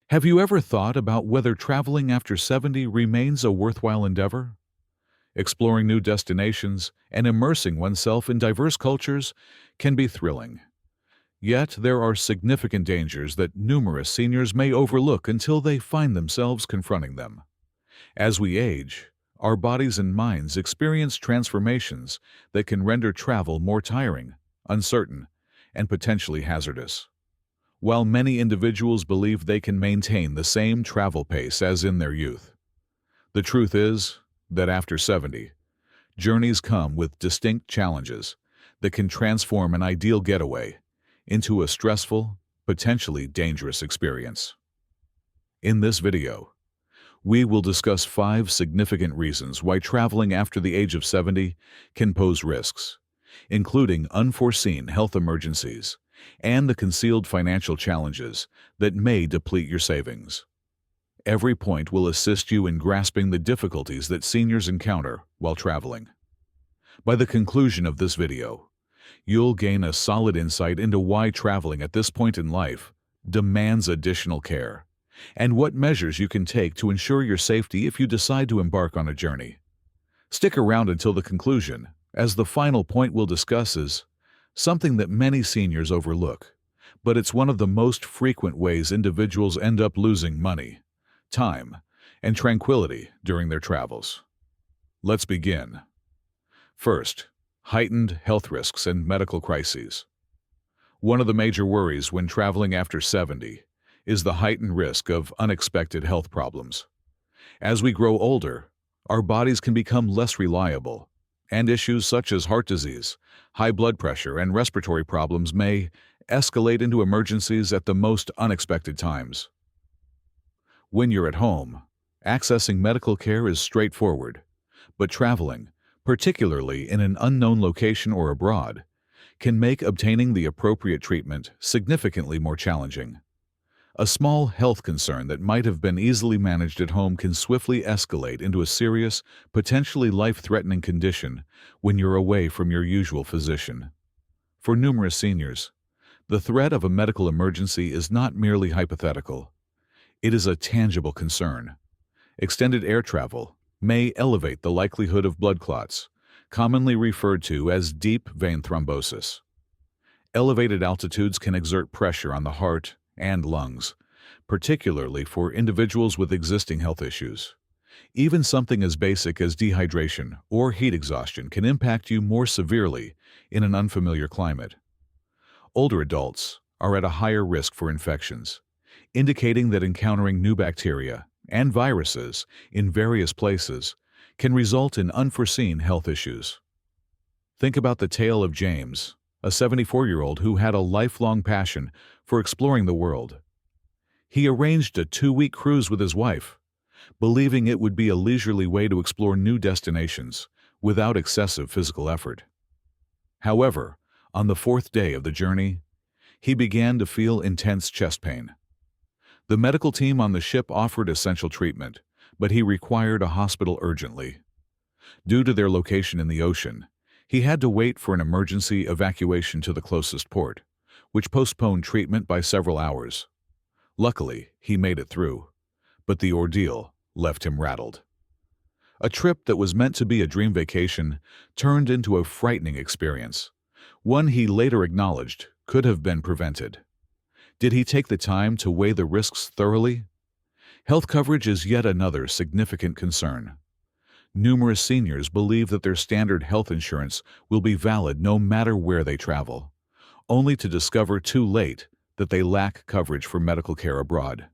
Have you ever thought about whether traveling after 70 remains a worthwhile endeavor? Exploring new destinations and immersing oneself in diverse cultures can be thrilling. Yet there are significant dangers that numerous seniors may overlook until they find themselves confronting them. As we age, our bodies and minds experience transformations that can render travel more tiring, uncertain, and potentially hazardous. While many individuals believe they can maintain the same travel pace as in their youth, the truth is that after 70, journeys come with distinct challenges that can transform an ideal getaway into a stressful, potentially dangerous experience. In this video, we will discuss 5 significant reasons why traveling after the age of 70 can pose risks, including unforeseen health emergencies and the concealed financial challenges that may deplete your savings. Every point will assist you in grasping the difficulties that seniors encounter while traveling. By the conclusion of this video, you'll gain a solid insight into why traveling at this point in life demands additional care, and what measures you can take to ensure your safety if you decide to embark on a journey. Stick around until the conclusion, as the final point we'll discuss is something that many seniors overlook, but it's one of the most frequent ways individuals end up losing money, time, and tranquility during their travels. Let's begin. First, heightened health risks and medical crises. One of the major worries when traveling after 70 is the heightened risk of unexpected health problems. As we grow older, our bodies can become less reliable, and issues such as heart disease, high blood pressure, and respiratory problems may escalate into emergencies at the most unexpected times. When you're at home, accessing medical care is straightforward, but traveling, particularly in an unknown location or abroad, can make obtaining the appropriate treatment significantly more challenging. A small health concern that might have been easily managed at home can swiftly escalate into a serious, potentially life-threatening condition when you're away from your usual physician. For numerous seniors, the threat of a medical emergency is not merely hypothetical. It is a tangible concern. Extended air travel may elevate the likelihood of blood clots, commonly referred to as deep vein thrombosis. Elevated altitudes can exert pressure on the heart and lungs, particularly for individuals with existing health issues. Even something as basic as dehydration or heat exhaustion can impact you more severely in an unfamiliar climate. Older adults are at a higher risk for infections, indicating that encountering new bacteria and viruses in various places can result in unforeseen health issues. Think about the tale of James, a 74-year-old who had a lifelong passion for exploring the world. He arranged a 2-week cruise with his wife, believing it would be a leisurely way to explore new destinations without excessive physical effort. However, on the 4th day of the journey, he began to feel intense chest pain. The medical team on the ship offered essential treatment, but he required a hospital urgently. Due to their location in the ocean, he had to wait for an emergency evacuation to the closest port, which postponed treatment by several hours. Luckily, he made it through, but the ordeal left him rattled. A trip that was meant to be a dream vacation turned into a frightening experience, one he later acknowledged could have been prevented. Did he take the time to weigh the risks thoroughly? Health coverage is yet another significant concern. Numerous seniors believe that their standard health insurance will be valid no matter where they travel, only to discover too late that they lack coverage for medical care abroad.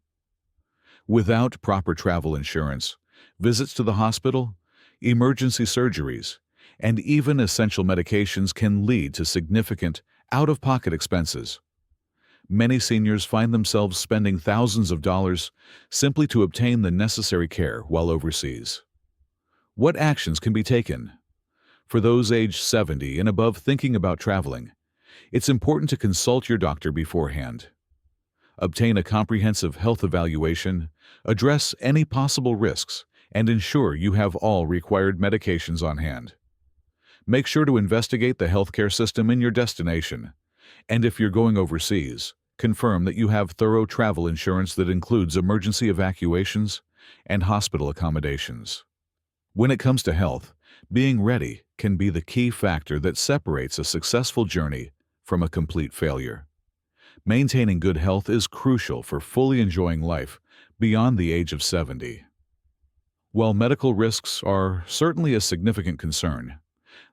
Without proper travel insurance, visits to the hospital, emergency surgeries, and even essential medications can lead to significant out-of-pocket expenses. Many seniors find themselves spending thousands of dollars simply to obtain the necessary care while overseas. What actions can be taken? For those aged 70 and above thinking about traveling, it's important to consult your doctor beforehand. Obtain a comprehensive health evaluation, address any possible risks, and ensure you have all required medications on hand. Make sure to investigate the healthcare system in your destination, and if you're going overseas, Confirm that you have thorough travel insurance that includes emergency evacuations and hospital accommodations. When it comes to health, being ready can be the key factor that separates a successful journey from a complete failure. Maintaining good health is crucial for fully enjoying life beyond the age of 70. While medical risks are certainly a significant concern,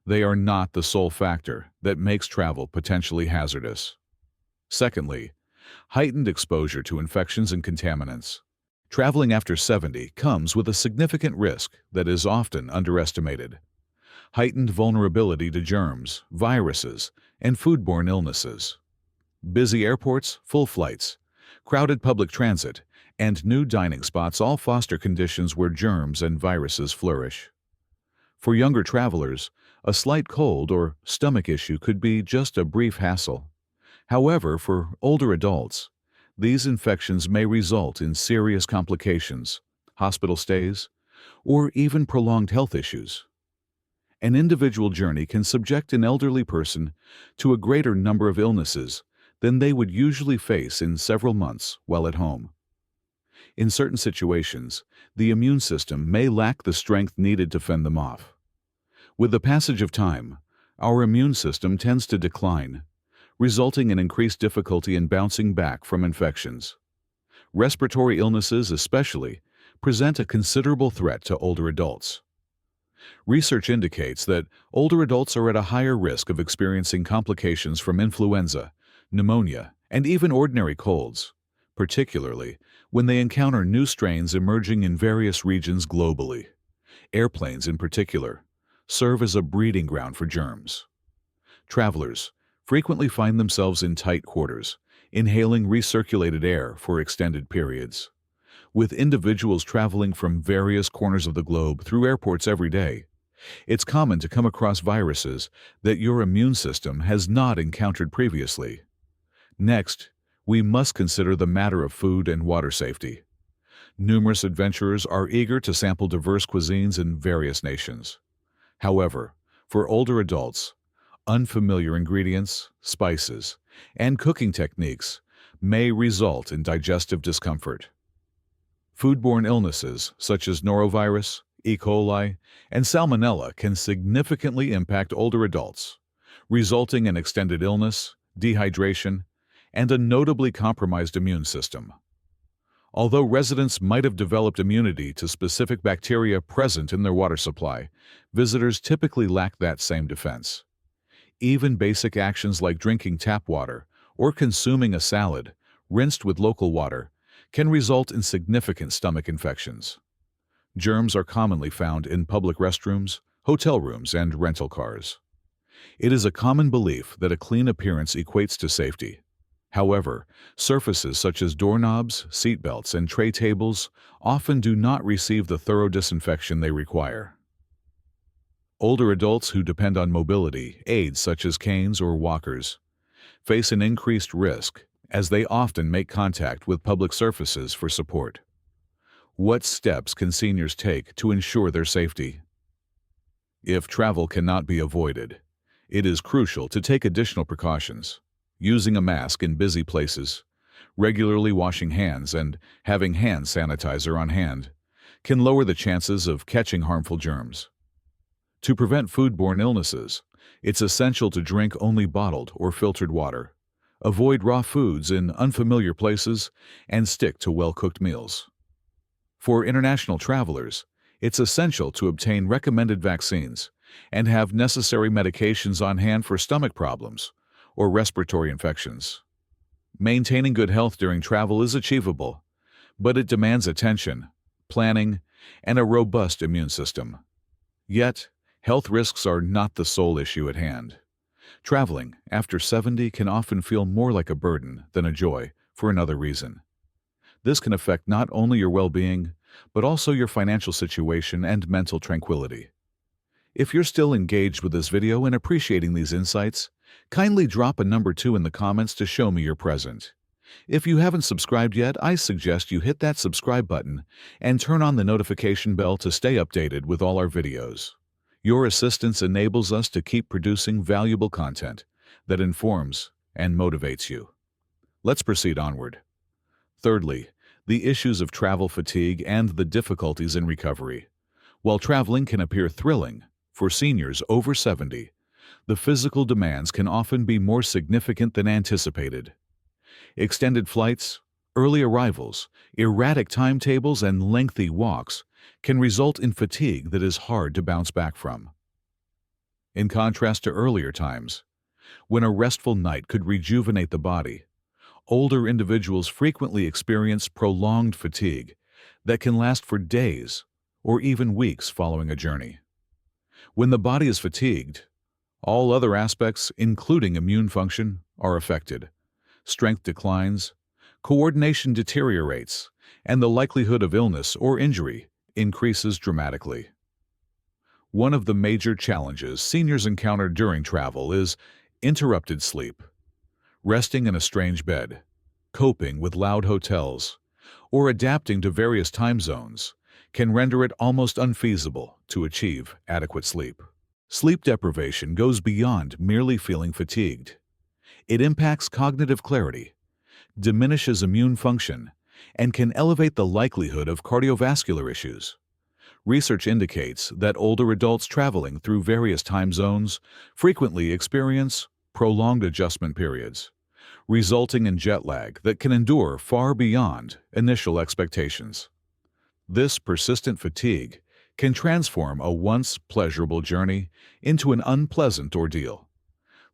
they are not the sole factor that makes travel potentially hazardous. Secondly, heightened exposure to infections and contaminants. Traveling after 70 comes with a significant risk that is often underestimated. Heightened vulnerability to germs, viruses, and foodborne illnesses. Busy airports, full flights, crowded public transit, and new dining spots all foster conditions where germs and viruses flourish. For younger travelers, a slight cold or stomach issue could be just a brief hassle. However, for older adults, these infections may result in serious complications, hospital stays, or even prolonged health issues. An individual journey can subject an elderly person to a greater number of illnesses than they would usually face in several months while at home. In certain situations, the immune system may lack the strength needed to fend them off. With the passage of time, our immune system tends to decline, resulting in increased difficulty in bouncing back from infections. Respiratory illnesses, especially, present a considerable threat to older adults. Research indicates that older adults are at a higher risk of experiencing complications from influenza, pneumonia, and even ordinary colds, particularly when they encounter new strains emerging in various regions globally. Airplanes, in particular, serve as a breeding ground for germs. Travelers frequently find themselves in tight quarters, inhaling recirculated air for extended periods. With individuals traveling from various corners of the globe through airports every day, it's common to come across viruses that your immune system has not encountered previously. Next, we must consider the matter of food and water safety. Numerous adventurers are eager to sample diverse cuisines in various nations. However, for older adults, unfamiliar ingredients, spices, and cooking techniques may result in digestive discomfort. Foodborne illnesses such as norovirus, E. coli, and salmonella can significantly impact older adults, resulting in extended illness, dehydration, and a notably compromised immune system. Although residents might have developed immunity to specific bacteria present in their water supply, visitors typically lack that same defense. Even basic actions like drinking tap water or consuming a salad rinsed with local water can result in significant stomach infections. Germs are commonly found in public restrooms, hotel rooms, and rental cars. It is a common belief that a clean appearance equates to safety. However, surfaces such as doorknobs, seatbelts, and tray tables often do not receive the thorough disinfection they require. Older adults who depend on mobility aids such as canes or walkers face an increased risk as they often make contact with public surfaces for support. What steps can seniors take to ensure their safety? If travel cannot be avoided, it is crucial to take additional precautions. Using a mask in busy places, regularly washing hands, and having hand sanitizer on hand can lower the chances of catching harmful germs. To prevent foodborne illnesses, it's essential to drink only bottled or filtered water, avoid raw foods in unfamiliar places, and stick to well-cooked meals. For international travelers, it's essential to obtain recommended vaccines and have necessary medications on hand for stomach problems or respiratory infections. Maintaining good health during travel is achievable, but it demands attention, planning, and a robust immune system. Yet, health risks are not the sole issue at hand. Traveling after 70 can often feel more like a burden than a joy for another reason. This can affect not only your well-being, but also your financial situation and mental tranquility. If you're still engaged with this video and appreciating these insights, kindly drop a number 2 in the comments to show me you're present. If you haven't subscribed yet, I suggest you hit that subscribe button and turn on the notification bell to stay updated with all our videos. Your assistance enables us to keep producing valuable content that informs and motivates you. Let's proceed onward. Thirdly, the issues of travel fatigue and the difficulties in recovery. While traveling can appear thrilling, for seniors over 70, the physical demands can often be more significant than anticipated. Extended flights, early arrivals, erratic timetables, and lengthy walks can result in fatigue that is hard to bounce back from. In contrast to earlier times, when a restful night could rejuvenate the body, older individuals frequently experience prolonged fatigue that can last for days or even weeks following a journey. When the body is fatigued, all other aspects, including immune function, are affected. Strength declines, coordination deteriorates, and the likelihood of illness or injury increases dramatically. One of the major challenges seniors encounter during travel is interrupted sleep. Resting in a strange bed, coping with loud hotels, or adapting to various time zones can render it almost unfeasible to achieve adequate sleep. Sleep deprivation goes beyond merely feeling fatigued. It impacts cognitive clarity, diminishes immune function, and can elevate the likelihood of cardiovascular issues. Research indicates that older adults traveling through various time zones frequently experience prolonged adjustment periods, resulting in jet lag that can endure far beyond initial expectations. This persistent fatigue can transform a once pleasurable journey into an unpleasant ordeal,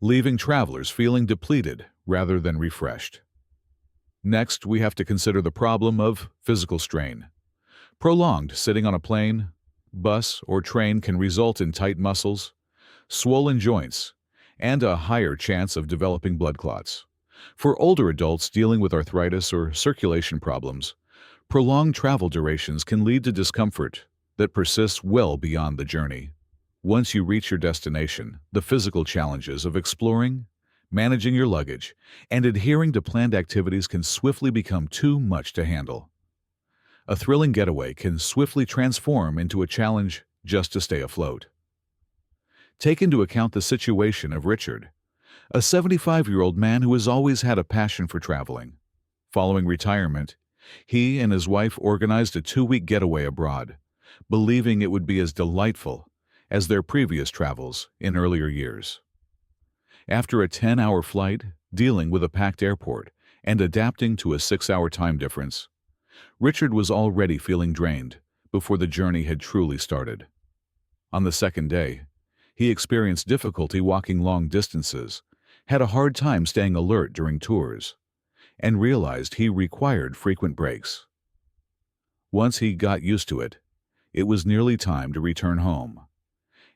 leaving travelers feeling depleted rather than refreshed. Next, we have to consider the problem of physical strain. Prolonged sitting on a plane, bus, or train can result in tight muscles, swollen joints, and a higher chance of developing blood clots. For older adults dealing with arthritis or circulation problems, prolonged travel durations can lead to discomfort that persists well beyond the journey. Once you reach your destination, the physical challenges of exploring, managing your luggage, and adhering to planned activities can swiftly become too much to handle. A thrilling getaway can swiftly transform into a challenge just to stay afloat. Take into account the situation of Richard, a 75-year-old man who has always had a passion for traveling. Following retirement, he and his wife organized a 2-week getaway abroad, believing it would be as delightful as their previous travels in earlier years. After a 10-hour flight, dealing with a packed airport, and adapting to a 6-hour time difference, Richard was already feeling drained before the journey had truly started. On the second day, he experienced difficulty walking long distances, had a hard time staying alert during tours, and realized he required frequent breaks. Once he got used to it, it was nearly time to return home,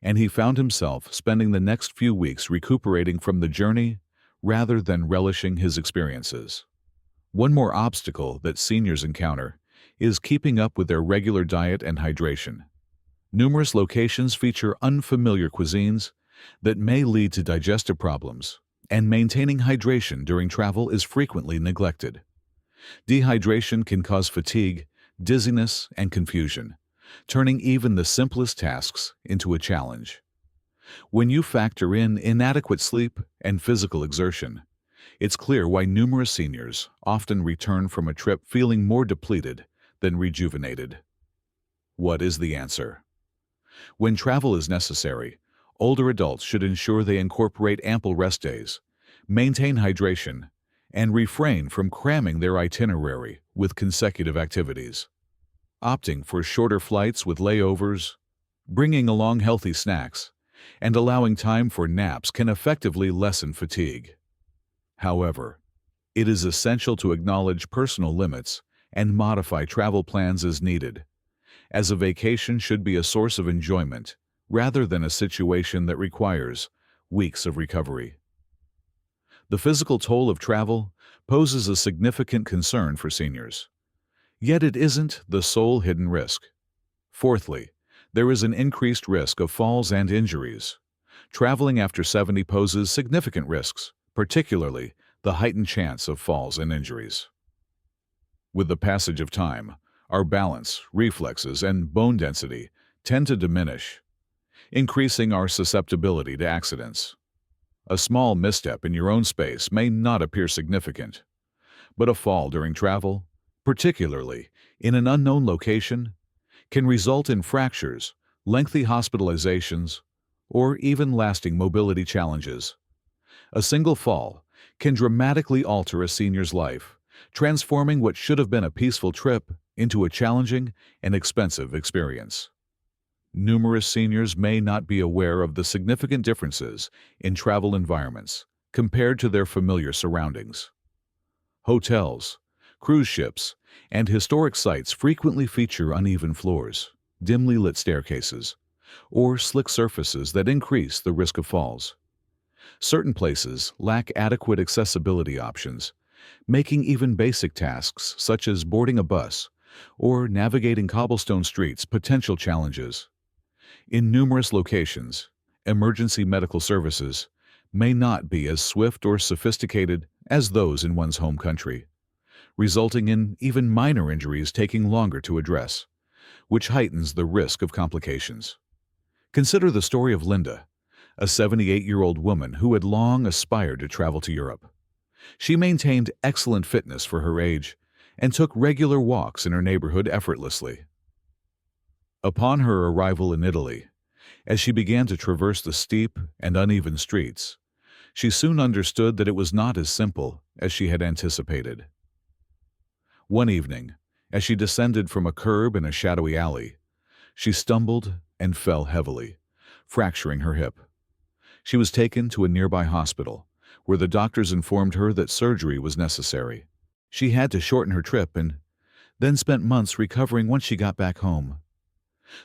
and he found himself spending the next few weeks recuperating from the journey rather than relishing his experiences. One more obstacle that seniors encounter is keeping up with their regular diet and hydration. Numerous locations feature unfamiliar cuisines that may lead to digestive problems, and maintaining hydration during travel is frequently neglected. Dehydration can cause fatigue, dizziness, and confusion, turning even the simplest tasks into a challenge. When you factor in inadequate sleep and physical exertion, it's clear why numerous seniors often return from a trip feeling more depleted than rejuvenated. What is the answer? When travel is necessary, older adults should ensure they incorporate ample rest days, maintain hydration, and refrain from cramming their itinerary with consecutive activities. Opting for shorter flights with layovers, bringing along healthy snacks, and allowing time for naps can effectively lessen fatigue. However, it is essential to acknowledge personal limits and modify travel plans as needed, as a vacation should be a source of enjoyment rather than a situation that requires weeks of recovery. The physical toll of travel poses a significant concern for seniors. Yet it isn't the sole hidden risk. Fourthly, there is an increased risk of falls and injuries. Traveling after 70 poses significant risks, particularly the heightened chance of falls and injuries. With the passage of time, our balance, reflexes, and bone density tend to diminish, increasing our susceptibility to accidents. A small misstep in your own space may not appear significant, But a fall during travel, particularly in an unknown location, can result in fractures, lengthy hospitalizations, or even lasting mobility challenges. A single fall can dramatically alter a senior's life, transforming what should have been a peaceful trip into a challenging and expensive experience. Numerous seniors may not be aware of the significant differences in travel environments compared to their familiar surroundings. Hotels, cruise ships, and historic sites frequently feature uneven floors, dimly lit staircases, or slick surfaces that increase the risk of falls. Certain places lack adequate accessibility options, making even basic tasks such as boarding a bus or navigating cobblestone streets potential challenges. In numerous locations, emergency medical services may not be as swift or sophisticated as those in one's home country, resulting in even minor injuries taking longer to address, which heightens the risk of complications. Consider the story of Linda, a 78-year-old woman who had long aspired to travel to Europe. She maintained excellent fitness for her age and took regular walks in her neighborhood effortlessly. Upon her arrival in Italy, as she began to traverse the steep and uneven streets, she soon understood that it was not as simple as she had anticipated. One evening, as she descended from a curb in a shadowy alley, she stumbled and fell heavily, fracturing her hip. She was taken to a nearby hospital, where the doctors informed her that surgery was necessary. She had to shorten her trip and then spent months recovering once she got back home.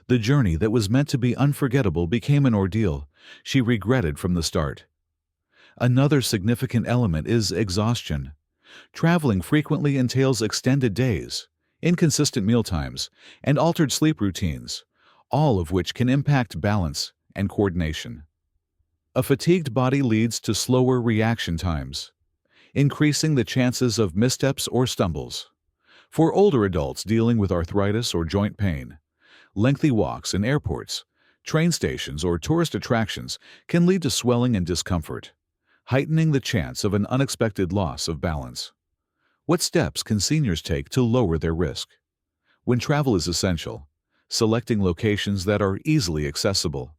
The journey that was meant to be unforgettable became an ordeal she regretted from the start. Another significant element is exhaustion. Traveling frequently entails extended days, inconsistent meal times, and altered sleep routines, all of which can impact balance and coordination. A fatigued body leads to slower reaction times, increasing the chances of missteps or stumbles. For older adults dealing with arthritis or joint pain, lengthy walks in airports, train stations, or tourist attractions can lead to swelling and discomfort, heightening the chance of an unexpected loss of balance. What steps can seniors take to lower their risk? When travel is essential, selecting locations that are easily accessible,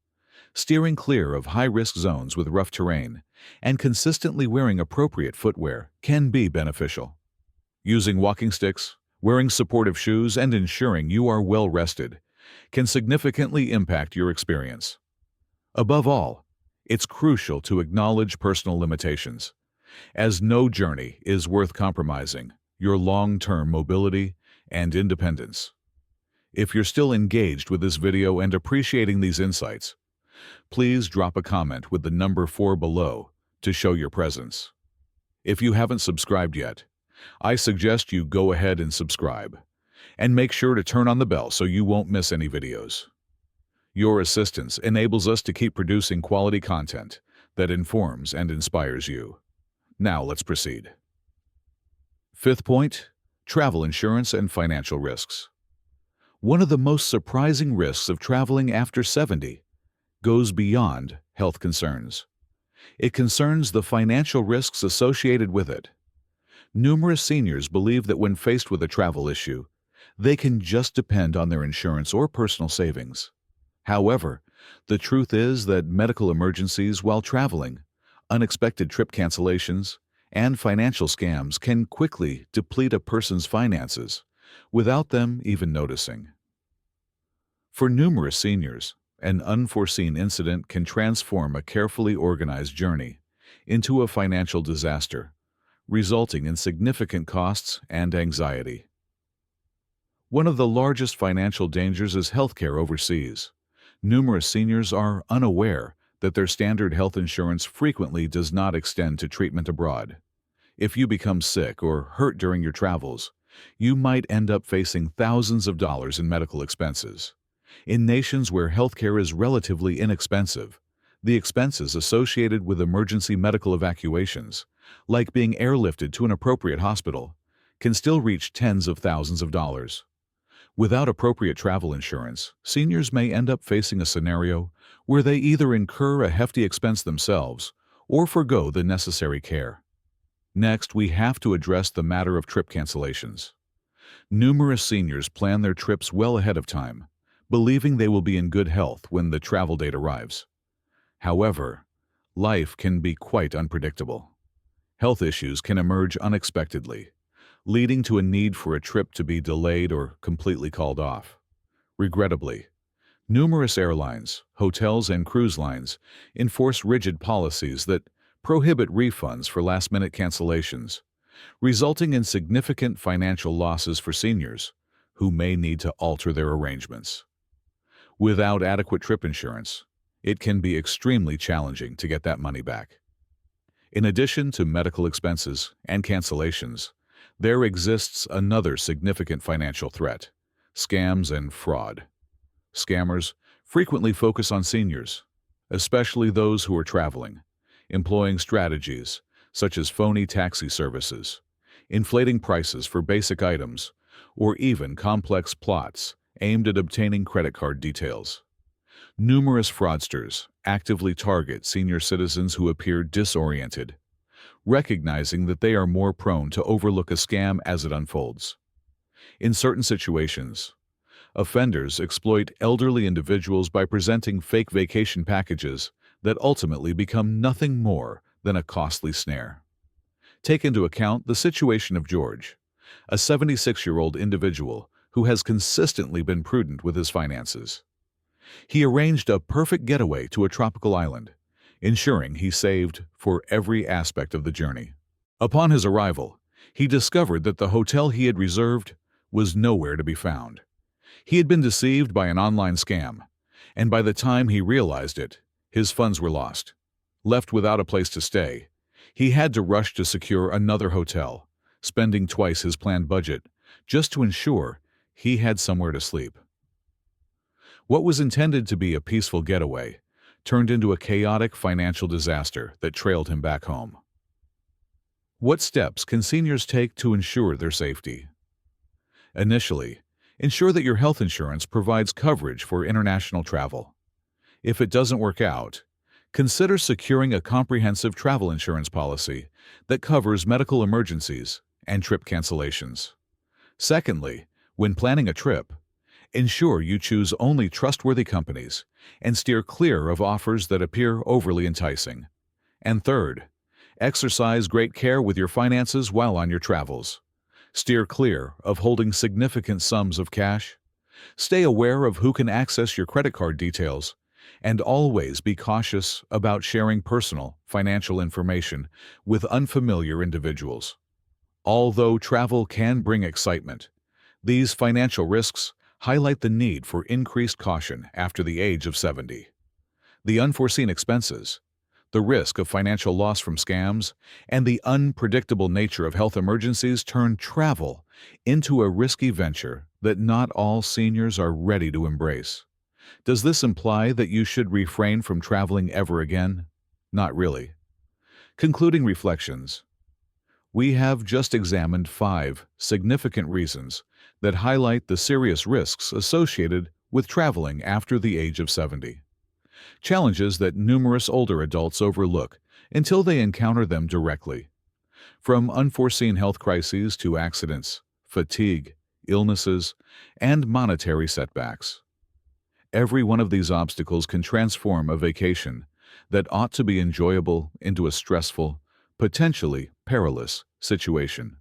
steering clear of high-risk zones with rough terrain, and consistently wearing appropriate footwear can be beneficial. Using walking sticks, wearing supportive shoes, and ensuring you are well rested can significantly impact your experience. Above all, it's crucial to acknowledge personal limitations, as no journey is worth compromising your long-term mobility and independence. If you're still engaged with this video and appreciating these insights, please drop a comment with the number 4 below to show your presence. If you haven't subscribed yet, I suggest you go ahead and subscribe, and make sure to turn on the bell so you won't miss any videos. Your assistance enables us to keep producing quality content that informs and inspires you. Now let's proceed. Fifth point, travel insurance and financial risks. One of the most surprising risks of traveling after 70 goes beyond health concerns. It concerns the financial risks associated with it. Numerous seniors believe that when faced with a travel issue, they can just depend on their insurance or personal savings. However, the truth is that medical emergencies while traveling, unexpected trip cancellations, and financial scams can quickly deplete a person's finances without them even noticing. For numerous seniors, an unforeseen incident can transform a carefully organized journey into a financial disaster, resulting in significant costs and anxiety. One of the largest financial dangers is healthcare overseas. Numerous seniors are unaware that their standard health insurance frequently does not extend to treatment abroad. If you become sick or hurt during your travels, you might end up facing thousands of dollars in medical expenses. In nations where healthcare is relatively inexpensive, the expenses associated with emergency medical evacuations, like being airlifted to an appropriate hospital, can still reach tens of thousands of dollars. Without appropriate travel insurance, seniors may end up facing a scenario where they either incur a hefty expense themselves or forgo the necessary care. Next, we have to address the matter of trip cancellations. Numerous seniors plan their trips well ahead of time, believing they will be in good health when the travel date arrives. However, life can be quite unpredictable. Health issues can emerge unexpectedly, leading to a need for a trip to be delayed or completely called off. Regrettably, numerous airlines, hotels, and cruise lines enforce rigid policies that prohibit refunds for last-minute cancellations, resulting in significant financial losses for seniors who may need to alter their arrangements. Without adequate trip insurance, it can be extremely challenging to get that money back. In addition to medical expenses and cancellations, there exists another significant financial threat: scams and fraud. Scammers frequently focus on seniors, especially those who are traveling, employing strategies such as phony taxi services, inflating prices for basic items, or even complex plots aimed at obtaining credit card details. Numerous fraudsters actively target senior citizens who appear disoriented, recognizing that they are more prone to overlook a scam as it unfolds. In certain situations, offenders exploit elderly individuals by presenting fake vacation packages that ultimately become nothing more than a costly snare. Take into account the situation of George, a 76-year-old individual who has consistently been prudent with his finances. He arranged a perfect getaway to a tropical island, ensuring he saved for every aspect of the journey. Upon his arrival, he discovered that the hotel he had reserved was nowhere to be found. He had been deceived by an online scam, and by the time he realized it, his funds were lost. Left without a place to stay, he had to rush to secure another hotel, spending twice his planned budget, just to ensure he had somewhere to sleep. What was intended to be a peaceful getaway turned into a chaotic financial disaster that trailed him back home. What steps can seniors take to ensure their safety? Initially, ensure that your health insurance provides coverage for international travel. If it doesn't work out, consider securing a comprehensive travel insurance policy that covers medical emergencies and trip cancellations. Secondly, when planning a trip, ensure you choose only trustworthy companies and steer clear of offers that appear overly enticing. And third, exercise great care with your finances while on your travels. Steer clear of holding significant sums of cash. Stay aware of who can access your credit card details, and always be cautious about sharing personal financial information with unfamiliar individuals. Although travel can bring excitement, these financial risks highlight the need for increased caution after the age of 70. The unforeseen expenses, the risk of financial loss from scams, and the unpredictable nature of health emergencies turn travel into a risky venture that not all seniors are ready to embrace. Does this imply that you should refrain from traveling ever again? Not really. Concluding reflections. We have just examined 5 significant reasons that highlight the serious risks associated with traveling after the age of 70. Challenges that numerous older adults overlook until they encounter them directly. From unforeseen health crises to accidents, fatigue, illnesses, and monetary setbacks. Every one of these obstacles can transform a vacation that ought to be enjoyable into a stressful, potentially perilous situation.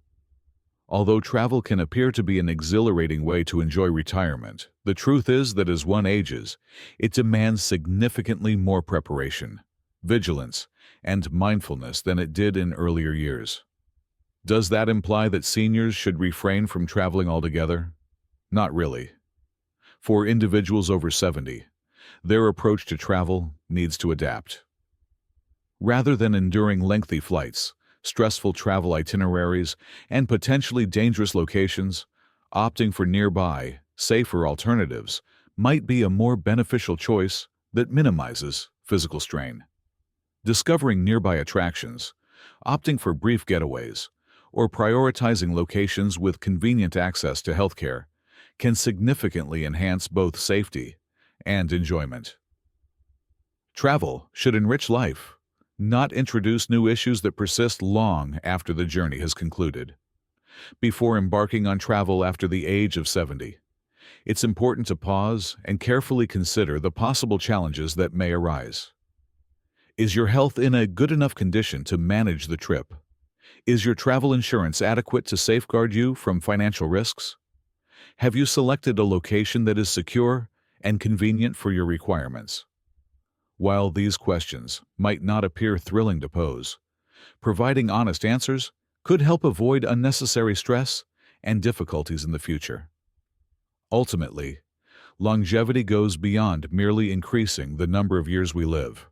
Although travel can appear to be an exhilarating way to enjoy retirement, the truth is that as one ages, it demands significantly more preparation, vigilance, and mindfulness than it did in earlier years. Does that imply that seniors should refrain from traveling altogether? Not really. For individuals over 70, their approach to travel needs to adapt. Rather than enduring lengthy flights, stressful travel itineraries, and potentially dangerous locations, opting for nearby, safer alternatives might be a more beneficial choice that minimizes physical strain. Discovering nearby attractions, opting for brief getaways, or prioritizing locations with convenient access to healthcare can significantly enhance both safety and enjoyment. Travel should enrich life, not introduce new issues that persist long after the journey has concluded. Before embarking on travel after the age of 70, it's important to pause and carefully consider the possible challenges that may arise. Is your health in a good enough condition to manage the trip? Is your travel insurance adequate to safeguard you from financial risks? Have you selected a location that is secure and convenient for your requirements? While these questions might not appear thrilling to pose, providing honest answers could help avoid unnecessary stress and difficulties in the future. Ultimately, longevity goes beyond merely increasing the number of years we live.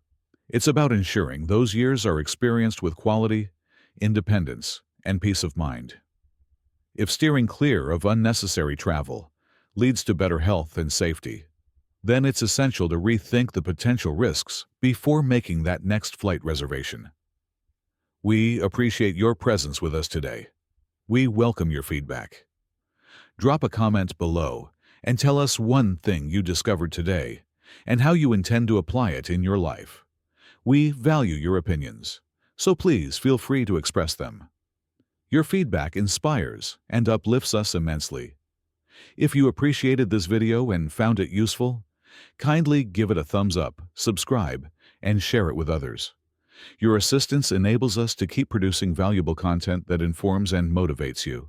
It's about ensuring those years are experienced with quality, independence, and peace of mind. If steering clear of unnecessary travel leads to better health and safety, then it's essential to rethink the potential risks before making that next flight reservation. We appreciate your presence with us today. We welcome your feedback. Drop a comment below and tell us one thing you discovered today and how you intend to apply it in your life. We value your opinions, so please feel free to express them. Your feedback inspires and uplifts us immensely. If you appreciated this video and found it useful, kindly give it a thumbs up, subscribe, and share it with others. Your assistance enables us to keep producing valuable content that informs and motivates you.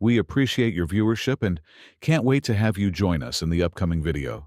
We appreciate your viewership and can't wait to have you join us in the upcoming video.